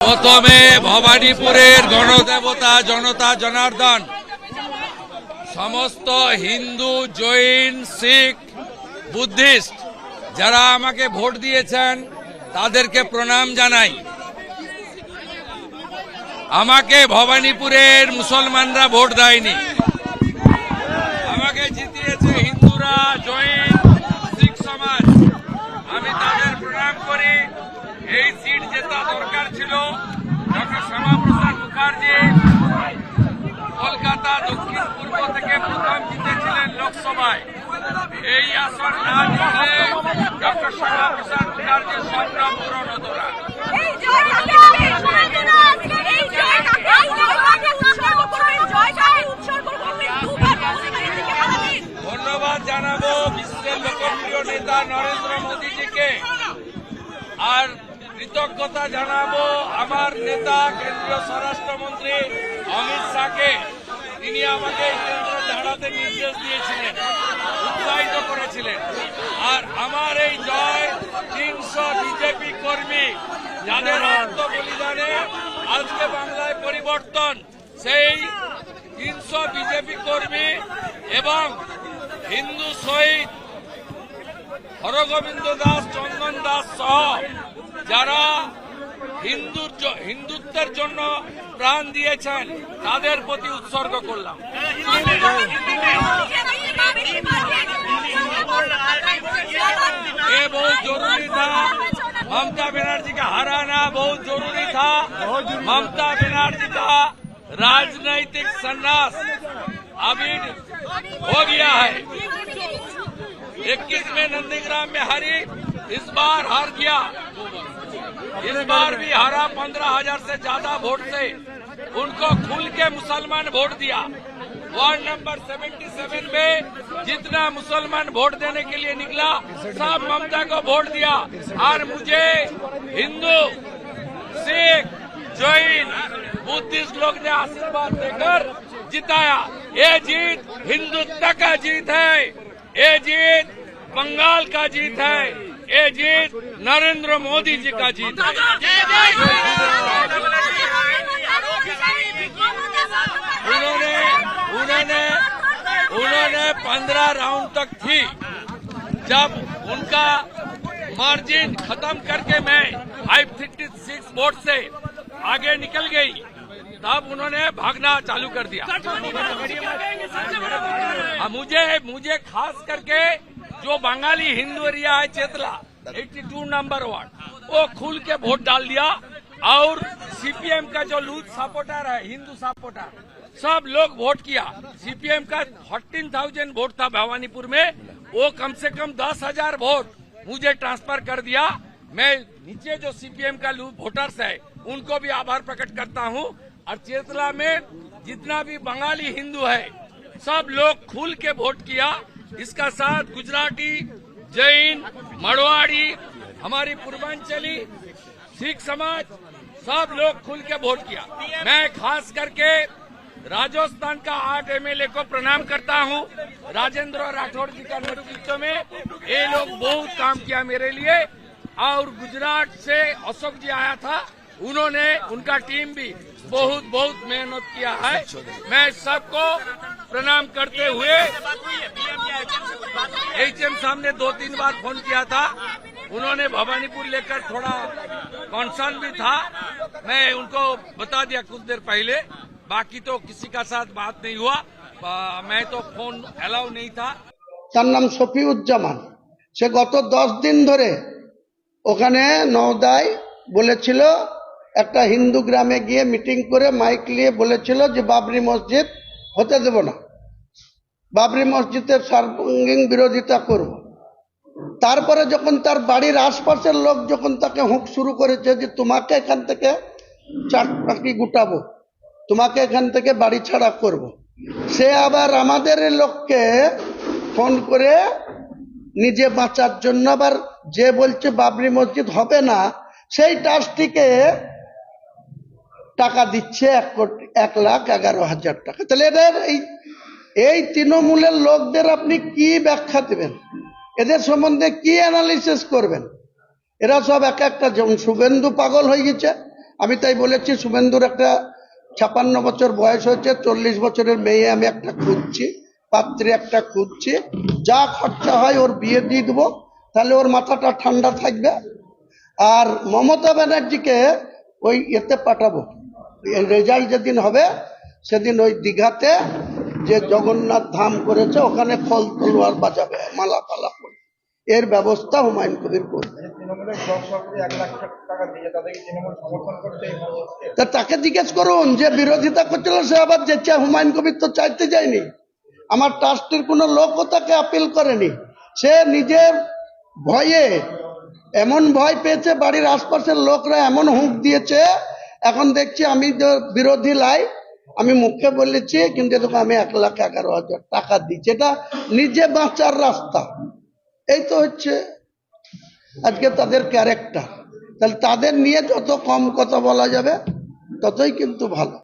প্রথমে ভবানীপুরের গণদেবতা জনতা জনার্দন সমস্ত হিন্দু, জৈন, শিখ, বুদ্ধিস্ট যারা আমাকে ভোট দিয়েছেন তাদেরকে প্রণাম জানাই। আমাকে ভবানীপুরের মুসলমানরা ভোট দেয়নি, আমাকে জিতিয়েছে হিন্দুরা, জৈন, শিখ সমাজ। আমি তাদের প্রণাম করি। এই সিট জেতা দরকার ছিল। ডক্টর শ্যামাপ্রসাদ মুখার্জি কলকাতা দক্ষিণ পূর্ব থেকে প্রথম জিতেছিলেন লোকসভায়। এই আসন না জিতলে ডক্টর শ্যামাপ্রসাদ মুখার্জির স্বপ্ন পূরণ হতো না। ধন্যবাদ জানাবো বিশ্বের লোকপ্রিয় নেতা নরেন্দ্র মোদীজিকে, আর কৃতজ্ঞতা জানাবো আমার নেতা কেন্দ্রীয় স্বরাষ্ট্রমন্ত্রী অমিত শাহকে। তিনি আমাকে কেন্দ্র দাঁড়াতে নির্দেশ দিয়েছিলেন, উৎসাহিত করেছিলেন। আর আমার এই জয় 300 বিজেপি কর্মী যাদের আত্মবলিদানে আজকে বাংলায় পরিবর্তন, সেই 300 বিজেপি কর্মী এবং হিন্দু শহীদ হরগোবিন্দ দাস, চন্দন দাস সহ যারা হিন্দুত্বের জন্য প্রাণ দিয়েছেন তাদের প্রতি উৎসর্গ করলাম। ये बहुत जरूरी था। ममता बनर्जी का हराना बहुत जरूरी था। ममता बनर्जी का राजनैतिक संन्यास अभी हो गया है। 21 में नंदीग्राम में हारी, इस बार हार गया। इस बार भी हारा 15,000 से ज्यादा वोट से। उनको खुल के मुसलमान वोट दिया। वार्ड नंबर 77 में जितना मुसलमान वोट देने के लिए निकला सब ममता को वोट दिया। और मुझे हिंदू, सिख, जैन, बुद्धिस्ट लोग ने आशीर्वाद देकर जिताया। ये जीत हिंदुत्व का जीत है, ये जीत बंगाल का जीत है, ये जीत नरेंद्र मोदी जी का जीत है। उन्होंने 15 राउंड तक थी। जब उनका मार्जिन खत्म करके मैं 536 वोट से आगे निकल गई, तब उन्होंने भागना चालू कर दिया। मुझे खास करके जो बंगाली हिंदू एरिया है चेतला 82 नंबर वार्ड, वो खुल के वोट डाल दिया। और सीपीएम का जो लूज सपोर्टर है, हिंदू सपोर्टर, सब लोग वोट किया। सीपीएम का 14,000 वोट था भवानीपुर में, वो कम से कम 10,000 वोट मुझे ट्रांसफर कर दिया। मैं नीचे जो सीपीएम का वोटर्स है उनको भी आभार प्रकट करता हूँ। और चेतला में जितना भी बंगाली हिंदू है सब लोग खुल के वोट किया। इसका साथ गुजराती, जैन, मरवाड़ी, हमारी पूर्वांचली, सिख समाज, सब लोग खुल के वोट किया। मैं खास करके राजस्थान का 8 एमएलए को प्रणाम करता हूं। राजेंद्र राठौड़ जी का नेतृत्व में ये लोग बहुत काम किया मेरे लिए। और गुजरात से अशोक जी आया था, उन्होंने, उनका टीम भी बहुत मेहनत किया है। मैं सबको प्रणाम करते हुए एचएम साहब ने 2-3 बार फोन किया था, उन्होंने भवानीपुर लेकर थोड़ा कंसर्न भी था। मैं उनको बता दिया कुछ देर पहले, बाकी तो किसी का साथ बात नहीं हुआ। मैं तो फोन अलाउ नहीं था। তার নাম শফিউজ্জামান। সে গত 10 দিন ধরে ওখানে নওদায় বলেছিল, একটা হিন্দু গ্রামে গিয়ে মিটিং করে মাইক নিয়ে বলেছিল যে বাবরি মসজিদ হতে দেব না, বাবরি মসজিদের সর্বাঙ্গীন বিরোধিতা করব। তারপরে যখন তার বাড়ির আশপাশের লোক যখন তাকে হুঁক শুরু করেছে যে তোমাকে এখান থেকে চাকরি গুটাবো, তোমাকে এখান থেকে বাড়ি ছাড়া করব, সে আবার আমাদের লোককে ফোন করে নিজে বাঁচার জন্য আবার যে বলছে বাবরি মসজিদ হবে না, সেই ট্রাস্টিকে টাকা দিচ্ছে 1,11,000 টাকা। তাহলে এদের এই তৃণমূলের লোকদের আপনি কি ব্যাখ্যা দেবেন? এদের সম্বন্ধে কি অ্যানালিসিস করবেন? এরা সব এক একটা, যেমন শুভেন্দু পাগল হয়ে গেছে, আমি তাই বলেছি শুভেন্দুর একটা 56 বছর বয়স হয়েছে, 40 বছরের মেয়ে আমি একটা খুঁজছি, পাত্রী একটা খুঁজছি, যা খরচা হয় ওর বিয়ে দিয়ে দেবো, তাহলে ওর মাথাটা ঠান্ডা থাকবে। আর মমতা ব্যানার্জিকে ওই এতে পাঠাবো, রেজাল্ট যেদিন হবে সেদিন ওই দীঘাতে যে জগন্নাথ ধাম করেছে ওখানে ফল তলোয়ার বাজাবে, মালা পালা করে, এর ব্যবস্থা হুমায়ুন কবির করবে। তৃণমূলের ব্লক সভাপতি 1 লাখ টাকা দিয়ে তাদেরকে তৃণমূল সমর্থন করতে এই মঞ্চে। তা তাকে জিজ্ঞেস করুন, যে বিরোধিতা করছিল সে আবার যেছে। হুমায়ুন কবির তো চাইতে যায়নি, আমার ট্রাস্টের কোনো লোকও তাকে আপিল করেনি। সে নিজের ভয়ে এমন ভয় পেয়েছে, বাড়ির আশপাশের লোকরা এমন হুঁক দিয়েছে, এখন দেখছি আমি তো বিরোধী লাই, আমি মুখে বলেছি, কিন্তু এরকম আমি 1,11,000 টাকা দিচ্ছি, এটা নিজে বাঁচার রাস্তা। এই তো হচ্ছে আজকে তাদের ক্যারেক্টার। তাহলে তাদের নিয়ে যত কম কথা বলা যাবে ততই কিন্তু ভালো।